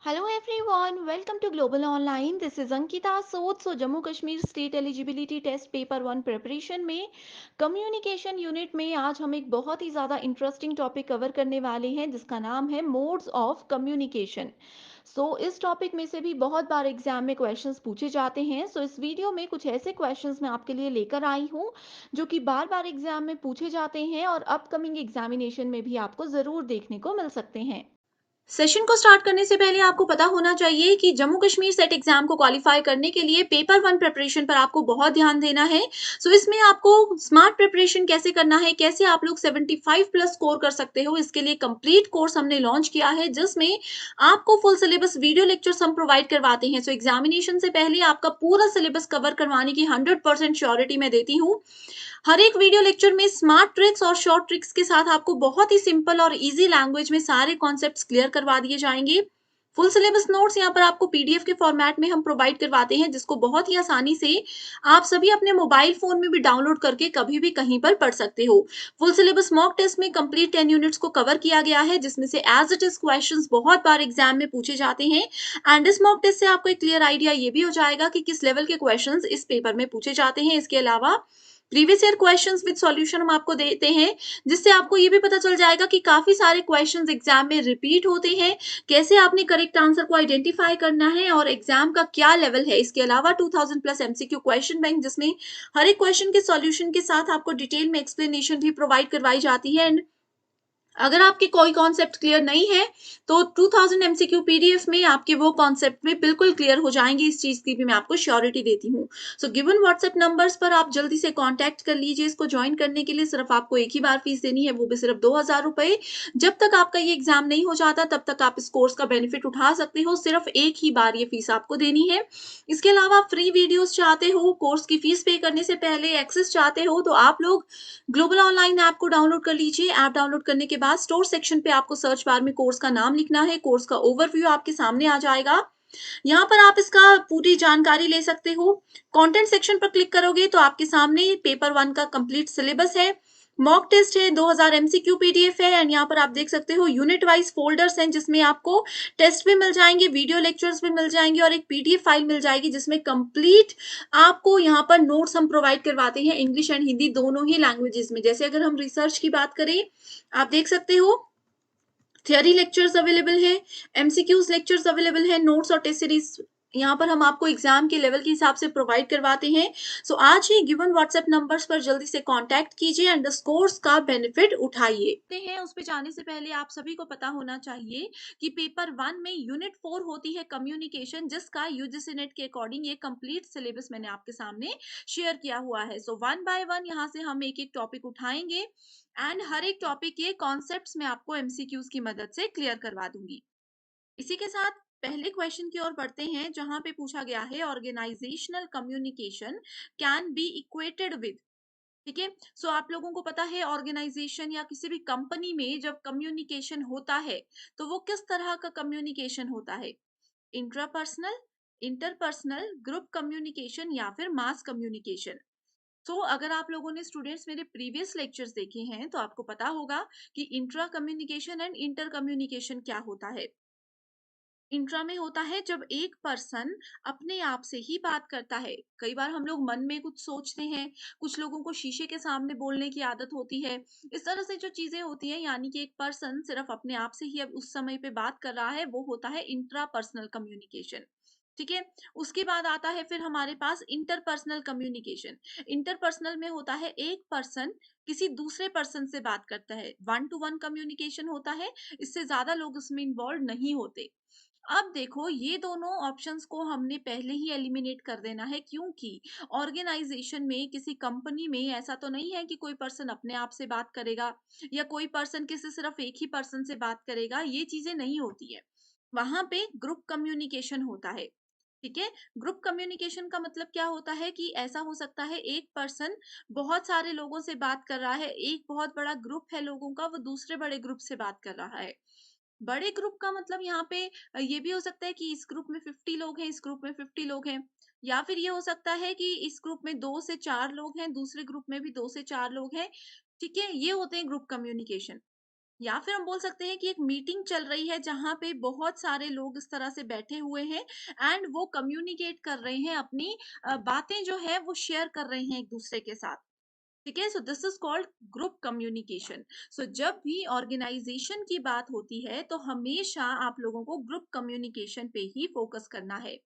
Hello everyone, welcome to Global Online. This is Ankita Sood. So Jammu Kashmir state eligibility test paper one preparation में communication unit में आज हम एक बहुत ही ज़्यादा इंटरेस्टिंग टॉपिक कवर करने वाले हैं जिसका नाम है मोड्स ऑफ कम्युनिकेशन। इस टॉपिक में से भी बहुत बार एग्जाम में क्वेश्चंस पूछे जाते हैं। इस वीडियो में कुछ ऐसे क्वेश्चंस मैं आपके लिए लेकर आई हूँ जो कि बार बार एग्जाम में पूछे जाते हैं और अपकमिंग एग्जामिनेशन में भी आपको ज़रूर देखने को मिल सकते हैं। सेशन को स्टार्ट करने से पहले आपको पता होना चाहिए कि जम्मू कश्मीर सेट एग्जाम को क्वालिफाई करने के लिए पेपर वन प्रिपरेशन पर आपको बहुत ध्यान देना है। इसमें आपको स्मार्ट प्रिपरेशन कैसे करना है, कैसे आप लोग 75 प्लस स्कोर कर सकते हो, इसके लिए कंप्लीट कोर्स हमने लॉन्च किया है जिसमें आपको फुल सिलेबस वीडियो लेक्चर्स हम प्रोवाइड करवाते हैं। एग्जामिनेशन से पहले आपका पूरा सिलेबस कवर करवाने की 100% श्योरिटी मैं देती हूँ। हर एक वीडियो लेक्चर में स्मार्ट ट्रिक्स और शॉर्ट ट्रिक्स के साथ आपको बहुत ही सिंपल और इजी लैंग्वेज में सारे कॉन्सेप्ट्स क्लियर करवा दिए जाएंगे। फुल सिलेबस नोट्स यहाँ पर आपको पीडीएफ के फॉर्मेट में हम प्रोवाइड करवाते हैं जिसको बहुत ही आसानी से आप सभी अपने मोबाइल फोन में भी डाउनलोड करके कभी भी कहीं पर पढ़ सकते हो। फुल सिलेबस मॉक टेस्ट में कंप्लीट 10 यूनिट्स को कवर किया गया है जिसमें से एज इट इज क्वेश्चंस बहुत बार एग्जाम में पूछे जाते हैं। एंड इस मॉक टेस्ट से आपको एक क्लियर आइडिया ये भी हो जाएगा कि किस लेवल के क्वेश्चंस इस पेपर में पूछे जाते हैं। इसके अलावा previous year questions with solution हम आपको देते हैं जिससे आपको ये भी पता चल जाएगा कि काफी सारे क्वेश्चंस एग्जाम में रिपीट होते हैं, कैसे आपने करेक्ट आंसर को आइडेंटिफाई करना है और एग्जाम का क्या लेवल है। इसके अलावा 2000 प्लस एमसीक्यू क्वेश्चन बैंक जिसमें हर एक क्वेश्चन के सॉल्यूशन के साथ आपको डिटेल में एक्सप्लेनेशन भी प्रोवाइड करवाई जाती है। एंड अगर आपके कोई कॉन्सेप्ट क्लियर नहीं है तो 2000 एमसीक्यू पीडीएफ में आपके वो कॉन्सेप्ट में बिल्कुल क्लियर हो जाएंगे, इस चीज की भी मैं आपको श्योरिटी देती हूँ। गिवन व्हाट्सएप नंबर्स पर आप जल्दी से कांटेक्ट कर लीजिए। इसको ज्वाइन करने के लिए सिर्फ आपको एक ही बार फीस देनी है, वो भी सिर्फ 2000 रुपए। जब तक आपका ये एग्जाम नहीं हो जाता तब तक आप इस कोर्स का बेनिफिट उठा सकते हो, सिर्फ एक ही बार ये फीस आपको देनी है। इसके अलावा फ्री वीडियोस चाहते हो, कोर्स की फीस पे करने से पहले एक्सेस चाहते हो तो आप लोग ग्लोबल ऑनलाइन ऐप को डाउनलोड कर लीजिए। ऐप डाउनलोड करने के बाद स्टोर सेक्शन पे आपको सर्च बार में कोर्स का नाम लिखना है, कोर्स का ओवरव्यू आपके सामने आ जाएगा। यहाँ पर आप इसका पूरी जानकारी ले सकते हो। कंटेंट सेक्शन पर क्लिक करोगे तो आपके सामने पेपर वन का कंप्लीट सिलेबस है, मॉक टेस्ट है, 2000 एमसीक्यू पीडीएफ है। एंड यहाँ पर आप देख सकते हो यूनिट वाइज फोल्डर्स हैं जिसमें आपको टेस्ट भी मिल जाएंगे, वीडियो लेक्चर्स भी मिल जाएंगे और एक पीडीएफ फाइल मिल जाएगी जिसमें कंप्लीट आपको यहाँ पर नोट्स हम प्रोवाइड करवाते हैं इंग्लिश एंड हिंदी दोनों ही लैंग्वेजेस में। जैसे अगर हम रिसर्च की बात करें, आप देख सकते हो थियरी लेक्चर्स अवेलेबल है, एमसीक्यूज लेक्चर्स अवेलेबल है, नोट्स और टेस्ट सीरीज यहाँ पर हम आपको एग्जाम के लेवल के हिसाब से प्रोवाइड करवाते हैं। आज ही गिवन व्हाट्सएप नंबर्स पर जल्दी से कांटेक्ट कीजिए एंड कोर्स का बेनिफिट उठाइए हैं। उस पे जाने से पहले आप सभी को पता होना चाहिए कि पेपर वन में यूनिट 4 होती है कम्युनिकेशन, जिसका यूजीसी नेट के अकॉर्डिंग ये कंप्लीट सिलेबस मैंने आपके सामने शेयर किया हुआ है। वन बाय वन यहाँ से हम एक एक टॉपिक उठाएंगे एंड हर एक टॉपिक के कॉन्सेप्ट्स में आपको एमसीक्यूज की मदद से क्लियर करवा दूंगी। इसी के साथ पहले क्वेश्चन की ओर बढ़ते हैं जहां पे पूछा गया है organisational communication can be equated with. ठीक है, आप लोगों को पता है ऑर्गेनाइजेशन या किसी भी कंपनी में जब कम्युनिकेशन होता है तो वो किस तरह का कम्युनिकेशन होता है, इंट्रापर्सनल, इंटरपर्सनल, ग्रुप कम्युनिकेशन या फिर मास कम्युनिकेशन। अगर आप लोगों ने स्टूडेंट्स मेरे प्रीवियस लेक्चर्स देखे हैं तो आपको पता होगा कि intra communication and inter communication क्या होता है। इंट्रा में होता है जब एक पर्सन अपने आप से ही बात करता है। कई बार हम लोग मन में कुछ सोचते हैं, कुछ लोगों को शीशे के सामने बोलने की आदत होती है। इस तरह से जो चीजें होती हैं यानी कि एक पर्सन सिर्फ अपने आप से ही अब उस समय पे बात कर रहा है, वो होता है इंट्रा पर्सनल कम्युनिकेशन। ठीक है, उसके बाद आता है फिर हमारे पास इंटरपर्सनल कम्युनिकेशन। इंटरपर्सनल में होता है एक पर्सन किसी दूसरे पर्सन से बात करता है, वन टू वन कम्युनिकेशन होता है, इससे ज्यादा लोग उसमें इन्वॉल्व नहीं होते। अब देखो ये दोनों ऑप्शंस को हमने पहले ही एलिमिनेट कर देना है क्योंकि ऑर्गेनाइजेशन में किसी कंपनी में ऐसा तो नहीं है कि कोई पर्सन अपने आप से बात करेगा या कोई पर्सन किसी सिर्फ एक ही पर्सन से बात करेगा, ये चीजें नहीं होती है। वहां पे ग्रुप कम्युनिकेशन होता है। ठीक है, ग्रुप कम्युनिकेशन का मतलब क्या होता है कि ऐसा हो सकता है एक पर्सन बहुत सारे लोगों से बात कर रहा है, एक बहुत बड़ा ग्रुप है लोगों का, वो दूसरे बड़े ग्रुप से बात कर रहा है। बड़े ग्रुप का मतलब यहाँ पे ये भी हो सकता है कि इस ग्रुप में 50 लोग हैं, इस ग्रुप में 50 लोग हैं, या फिर ये हो सकता है कि इस ग्रुप में 2 से 4 लोग हैं, दूसरे ग्रुप में भी 2 से 4 लोग हैं। ठीक है, ये होते हैं ग्रुप कम्युनिकेशन। या फिर हम बोल सकते हैं कि एक मीटिंग चल रही है जहाँ पे बहुत सारे लोग इस तरह से बैठे हुए हैं एंड वो कम्युनिकेट कर रहे हैं, अपनी बातें जो है वो शेयर कर रहे हैं एक दूसरे के साथ। ठीक है, so this is called group communication. So जब भी ऑर्गेनाइजेशन की बात होती है तो हमेशा आप लोगों को ग्रुप कम्युनिकेशन पे ही फोकस करना है।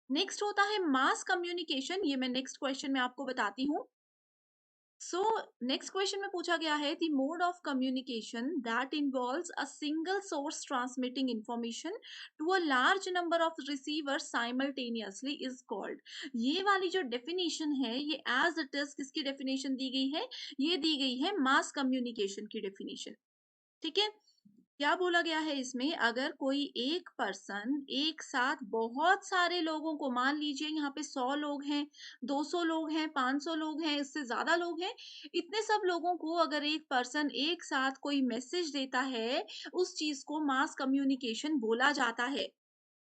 नेक्स्ट होता है मास कम्युनिकेशन, ये मैं नेक्स्ट क्वेश्चन में आपको बताती हूँ। सो नेक्स्ट क्वेश्चन में पूछा गया है the mode of communication that involves a single source transmitting information to a large number of receivers simultaneously is called. ये वाली जो डेफिनेशन है ये एज इट इज किसकी डेफिनेशन दी गई है? ये दी गई है मास कम्युनिकेशन की डेफिनेशन। ठीक है, क्या बोला गया है इसमें? अगर कोई एक पर्सन एक साथ बहुत सारे लोगों को, मान लीजिए यहाँ पे 100 लोग हैं, 200 लोग हैं, 500 लोग हैं, इससे ज्यादा लोग हैं, इतने सब लोगों को अगर एक पर्सन एक साथ कोई मैसेज देता है, उस चीज को मास कम्युनिकेशन बोला जाता है।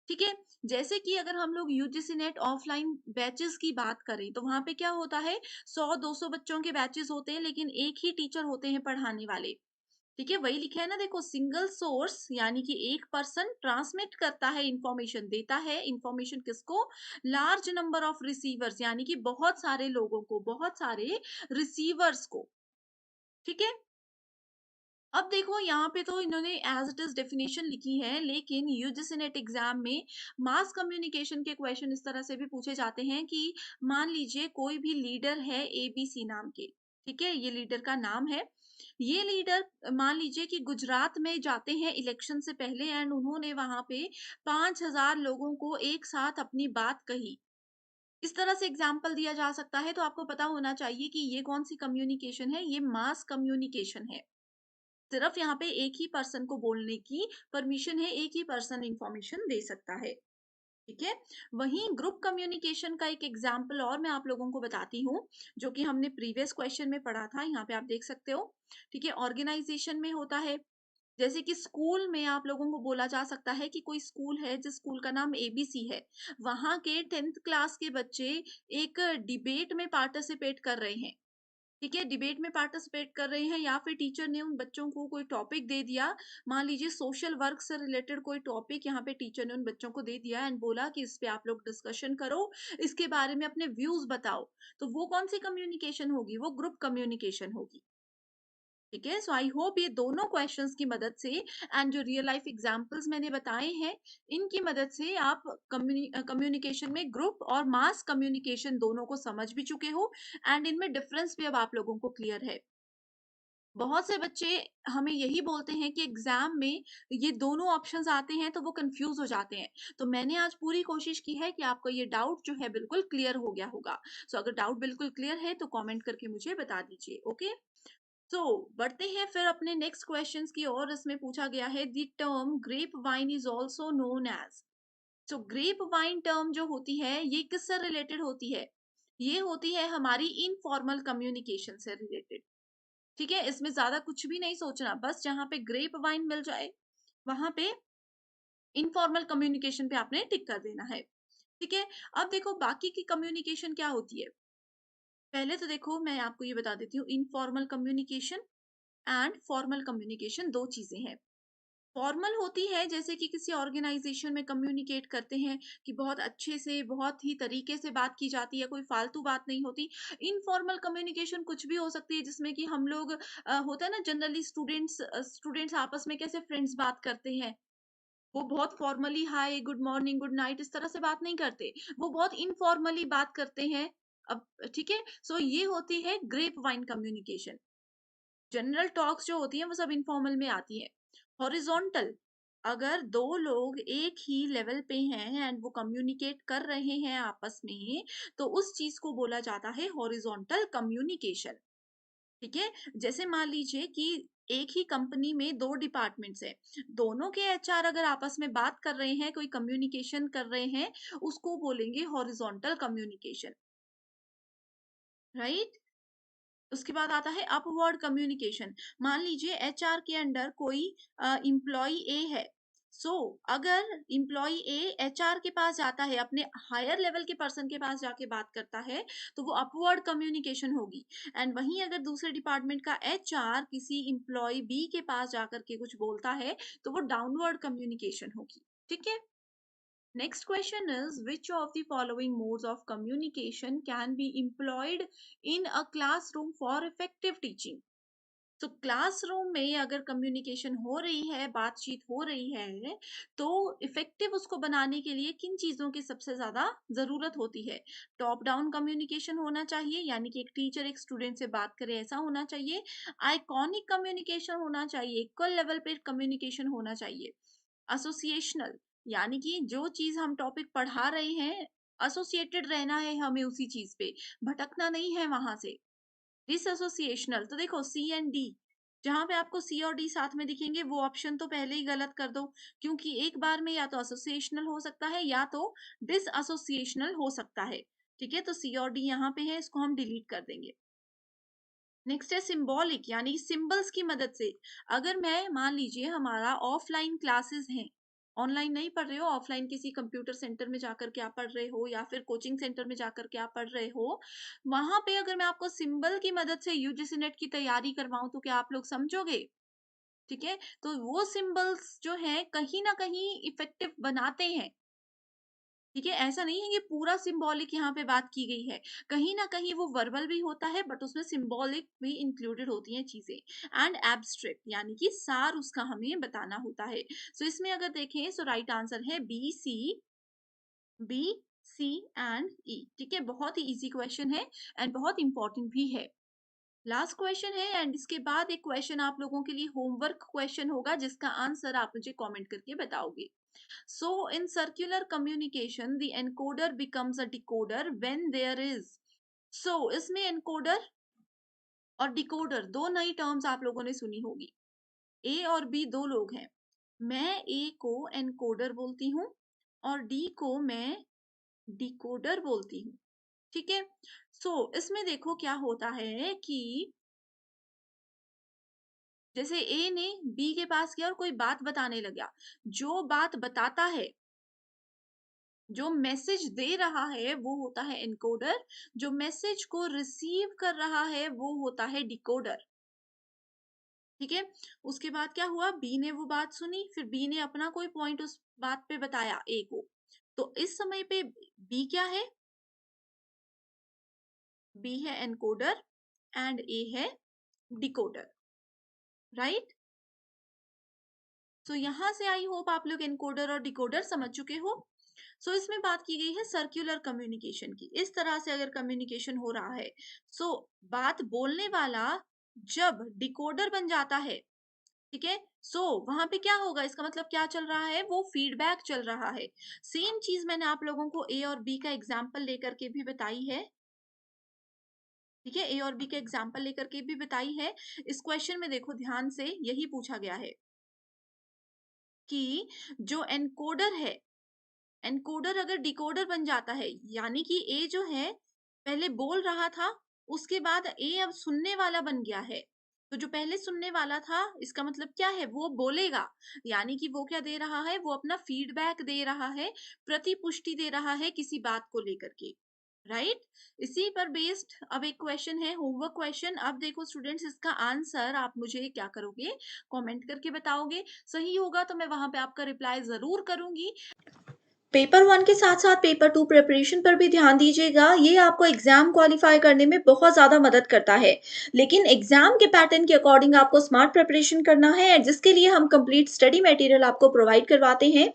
ठीक है, जैसे कि अगर हम लोग यूजीसी नेट ऑफलाइन बैचेस की बात करें तो वहां पे क्या होता है, 100-200 बच्चों के बैचेस होते हैं लेकिन एक ही टीचर होते हैं पढ़ाने वाले। ठीक है, वही लिखा है ना, देखो, सिंगल सोर्स यानी कि एक पर्सन ट्रांसमिट करता है, इंफॉर्मेशन देता है, इंफॉर्मेशन किसको? लार्ज नंबर ऑफ रिसीवर्स यानी कि बहुत सारे लोगों को, बहुत सारे रिसीवर्स को। ठीक है, अब देखो यहाँ पे तो इन्होंने एज इट इज डेफिनेशन लिखी है, लेकिन यूजीसी नेट एग्जाम में मास कम्युनिकेशन के क्वेश्चन इस तरह से भी पूछे जाते हैं कि मान लीजिए कोई भी लीडर है एबीसी नाम के। ठीक है, ये लीडर का नाम है। ये लीडर मान लीजिए कि गुजरात में जाते हैं इलेक्शन से पहले एंड उन्होंने वहां पे 5,000 लोगों को एक साथ अपनी बात कही। इस तरह से एग्जाम्पल दिया जा सकता है, तो आपको पता होना चाहिए कि ये कौन सी कम्युनिकेशन है, ये मास कम्युनिकेशन है। सिर्फ यहाँ पे एक ही पर्सन को बोलने की परमिशन है, एक ही पर्सन इंफॉर्मेशन दे सकता है। ठीक है, वहीं ग्रुप कम्युनिकेशन का एक एग्जाम्पल और मैं आप लोगों को बताती हूँ, जो कि हमने प्रीवियस क्वेश्चन में पढ़ा था, यहाँ पे आप देख सकते हो। ठीक है, ऑर्गेनाइजेशन में होता है, जैसे कि स्कूल में आप लोगों को बोला जा सकता है कि कोई स्कूल है जिस स्कूल का नाम एबीसी है, वहां के 10th क्लास के बच्चे एक डिबेट में पार्टिसिपेट कर रहे हैं। ठीक है, डिबेट में पार्टिसिपेट कर रहे हैं या फिर टीचर ने उन बच्चों को कोई टॉपिक दे दिया, मान लीजिए सोशल वर्क से रिलेटेड कोई टॉपिक यहाँ पे टीचर ने उन बच्चों को दे दिया एंड बोला कि इस पे आप लोग डिस्कशन करो, इसके बारे में अपने व्यूज बताओ। तो वो कौन सी कम्युनिकेशन होगी? वो ग्रुप कम्युनिकेशन होगी। ठीक है, सो आई होप ये दोनों क्वेश्चंस की मदद से एंड जो रियल लाइफ एग्जांपल्स मैंने बताए हैं, इनकी मदद से आप कम्युनिकेशन में ग्रुप और मास कम्युनिकेशन दोनों को समझ भी चुके हो एंड इनमें डिफरेंस भी अब आप लोगों को क्लियर है। बहुत से बच्चे हमें यही बोलते हैं कि एग्जाम में ये दोनों ऑप्शंस आते हैं तो वो कंफ्यूज हो जाते हैं। तो मैंने आज पूरी कोशिश की है कि आपका ये डाउट जो है बिल्कुल क्लियर हो गया होगा। सो अगर डाउट बिल्कुल क्लियर है तो कमेंट करके मुझे बता दीजिए। ओके, तो बढ़ते हैं फिर अपने नेक्स्ट क्वेश्चंस की ओर। इसमें पूछा गया है the term grapevine is also known as. तो ग्रेप वाइन टर्म जो होती है ये किससे रिलेटेड होती है? ये होती है हमारी इनफॉर्मल कम्युनिकेशन से रिलेटेड। ठीक है, इसमें ज्यादा कुछ भी नहीं सोचना, बस जहां पे ग्रेप वाइन मिल जाए वहां पे इनफॉर्मल कम्युनिकेशन पे आपने टिक कर देना है। ठीक है, अब देखो बाकी की कम्युनिकेशन क्या होती है। पहले तो देखो मैं आपको ये बता देती हूँ, informal communication and formal communication दो चीजें हैं। फॉर्मल होती है जैसे कि किसी ऑर्गेनाइजेशन में कम्युनिकेट करते हैं कि बहुत अच्छे से, बहुत ही तरीके से बात की जाती है, कोई फालतू बात नहीं होती। इनफॉर्मल कम्युनिकेशन कुछ भी हो सकती है जिसमें कि हम लोग होता है ना, जनरली स्टूडेंट्स स्टूडेंट्स आपस में कैसे फ्रेंड्स बात करते हैं, वो बहुत formally hi good morning good night इस तरह से बात नहीं करते, वो बहुत इनफॉर्मली बात करते हैं। अब ठीक है, सो ये होती है grapevine communication. General talks जो होती हैं वो सब इनफॉर्मल में आती हैं। हॉरिजॉन्टल, अगर दो लोग एक ही लेवल पे हैं एंड वो कम्युनिकेट कर रहे हैं आपस में, तो उस चीज को बोला जाता है हॉरिजॉन्टल कम्युनिकेशन। ठीक है, जैसे मान लीजिए कि एक ही कंपनी में दो डिपार्टमेंट्स हैं, दोनों के एचआर अगर आपस में बात कर रहे हैं, कोई कम्युनिकेशन कर रहे हैं, उसको बोलेंगे हॉरिजॉन्टल कम्युनिकेशन। राइट, उसके बाद आता है अपवर्ड कम्युनिकेशन। मान लीजिए एचआर के अंडर कोई एम्प्लॉय ए है, सो अगर एम्प्लॉय ए एचआर के पास जाता है, अपने हायर लेवल के पर्सन के पास जाके बात करता है, तो वो अपवर्ड कम्युनिकेशन होगी। एंड वहीं अगर दूसरे डिपार्टमेंट का एचआर किसी एम्प्लॉय बी के पास जाकर के कुछ बोलता है, तो वो डाउनवर्ड कम्युनिकेशन होगी। ठीक है। Next question is, which of the following modes of communication can be employed in a classroom for effective teaching? तो क्लासरूम में अगर कम्युनिकेशन हो रही है, बातचीत हो रही है, तो इफेक्टिव उसको बनाने के लिए किन चीजों की सबसे ज्यादा जरूरत होती है? टॉप डाउन कम्युनिकेशन होना चाहिए, यानी कि एक टीचर एक स्टूडेंट से बात करे ऐसा होना चाहिए। आइकॉनिक कम्युनिकेशन होना चाहिए, इक्वल लेवल पे कम्युनिकेशन होना चाहिए। एसोसिएशनल, यानी कि जो चीज हम टॉपिक पढ़ा रहे हैं, एसोसिएटेड रहना है हमें उसी चीज पे, भटकना नहीं है वहां से। डिसएसोसिएशनल, तो देखो सी एंड डी, जहां पे आपको सी और डी साथ में दिखेंगे वो ऑप्शन तो पहले ही गलत कर दो, क्योंकि एक बार में या तो एसोसिएशनल हो सकता है या तो डिसएसोसिएशनल हो सकता है। ठीक है, तो सी और डी यहाँ पे है, इसको हम डिलीट कर देंगे। नेक्स्ट है सिंबॉलिक, यानी सिंबल्स की मदद से। अगर मैं मान लीजिए हमारा ऑफलाइन क्लासेस हैं, ऑनलाइन नहीं पढ़ रहे हो, ऑफलाइन किसी कंप्यूटर सेंटर में जाकर के आप पढ़ रहे हो या फिर कोचिंग सेंटर में जाकर के आप पढ़ रहे हो, वहां पे अगर मैं आपको सिंबल की मदद से यूजीसी नेट की तैयारी करवाऊं तो क्या आप लोग समझोगे? ठीक है, तो वो सिंबल्स जो है कहीं ना कहीं इफेक्टिव बनाते हैं। ठीक है, ऐसा नहीं है कि पूरा सिंबॉलिक यहाँ पे बात की गई है, कहीं ना कहीं वो वर्बल भी होता है बट उसमें सिंबॉलिक भी इंक्लूडेड होती हैं चीजें। एंड एब्स्ट्रैक्ट, यानी कि सार उसका हमें बताना होता है। सो इसमें अगर देखें तो राइट आंसर है बी सी एंड ई। ठीक है, बहुत ही इजी क्वेश्चन है एंड बहुत इंपॉर्टेंट भी है। लास्ट क्वेश्चन है एंड इसके बाद एक क्वेश्चन आप लोगों के लिए होमवर्क क्वेश्चन होगा, जिसका आंसर आप मुझे कमेंट करके बताओगे। So in circular communication, the encoder becomes a decoder when there is. So इसमें encoder और decoder दो नई टर्म्स आप लोगों ने सुनी होगी। ए और बी दो लोग हैं, मैं ए को एनकोडर बोलती हूँ और डी को मैं डिकोडर बोलती हूँ। ठीक है, सो इसमें देखो क्या होता है कि जैसे ए ने बी के पास गया और कोई बात बताने लगा, जो बात बताता है, जो मैसेज दे रहा है वो होता है एनकोडर, जो मैसेज को रिसीव कर रहा है वो होता है डिकोडर। ठीक है, उसके बाद क्या हुआ, बी ने वो बात सुनी, फिर बी ने अपना कोई पॉइंट उस बात पे बताया ए को, तो इस समय पे बी क्या है, बी है एनकोडर एंड ए है डिकोडर। राइट, सो यहां से आई होप आप लोग एनकोडर और डिकोडर समझ चुके हो। सो इसमें बात की गई है सर्कुलर कम्युनिकेशन की, इस तरह से अगर कम्युनिकेशन हो रहा है, सो बात बोलने वाला जब डिकोडर बन जाता है, ठीक है, सो वहां पे क्या होगा, इसका मतलब क्या चल रहा है, वो फीडबैक चल रहा है। सेम चीज मैंने आप लोगों को ए और बी का एग्जाम्पल लेकर के भी बताई है। ठीक है, ए और बी का एग्जाम्पल लेकर के भी बताई है। इस क्वेश्चन में देखो ध्यान से, यही पूछा गया है कि जो एनकोडर है, एनकोडर अगर डिकोडर बन जाता है, यानी कि ए जो है पहले बोल रहा था, उसके बाद ए अब सुनने वाला बन गया है, तो जो पहले सुनने वाला था इसका मतलब क्या है, वो बोलेगा, यानी कि वो क्या दे रहा है, वो अपना फीडबैक दे रहा है, प्रतिपुष्टि दे रहा है किसी बात को लेकर के। राइट, इसी पर बेस्ड अब एक क्वेश्चन है, होमवर्क क्वेश्चन। अब देखो स्टूडेंट्स, इसका आंसर आप मुझे क्या करोगे, कमेंट करके बताओगे। सही होगा तो मैं वहां पे आपका रिप्लाई जरूर करूंगी। पेपर 1 के साथ-साथ पेपर 2 प्रिपरेशन पर भी ध्यान दीजिएगा, ये आपको एग्ज़ाम क्वालीफाई करने में बहुत ज़्यादा मदद करता है। लेकिन एग्ज़ाम के पैटर्न के अकॉर्डिंग आपको स्मार्ट प्रिपरेशन करना है, जिसके लिए हम कंप्लीट स्टडी मटेरियल आपको प्रोवाइड करवाते हैं।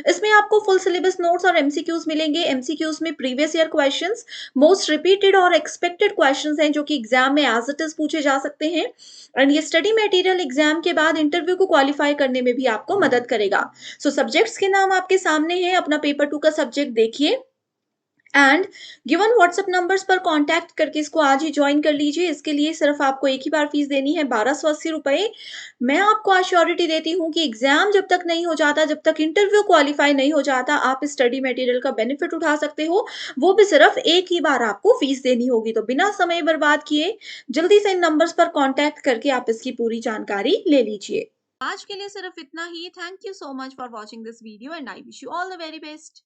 इसमें आपको फुल सिलेबस नोट्स और एमसीक्यूज़ मिलेंगे। एमसीक्यूज़ में previous year questions, most repeated और एक्सपेक्टेड क्वेश्चंस हैं, जो कि एग्ज़ाम में एज़ इट इज़ पूछे जा सकते हैं। एंड ये स्टडी मटेरियल एग्ज़ाम के बाद इंटरव्यू को क्वालीफाई करने में भी आपको मदद करेगा। सो सब्जेक्ट्स के नाम आपके सामने हैं, अपना पेपर 2 का सब्जेक्ट देखिए एंड गिवन व्हाट्सएप नंबर्स पर कांटेक्ट करके इसको आज ही ज्वाइन कर लीजिए। इसके लिए सिर्फ आपको एक ही बार फीस देनी है, 1280 रुपए। मैं आपको एश्योरिटी देती हूँ कि एग्जाम जब तक नहीं हो जाता, जब तक इंटरव्यू क्वालिफाई नहीं हो जाता, आप इस स्टडी मटेरियल का बेनिफिट उठा सकते हो, वो भी सिर्फ एक ही बार आपको फीस देनी होगी। तो बिना समय बर्बाद किए जल्दी से इन नंबर्स पर कॉन्टैक्ट करके आप इसकी पूरी जानकारी ले लीजिए। आज के लिए सिर्फ इतना ही। Thank you so much for watching this video and I wish you all the very best.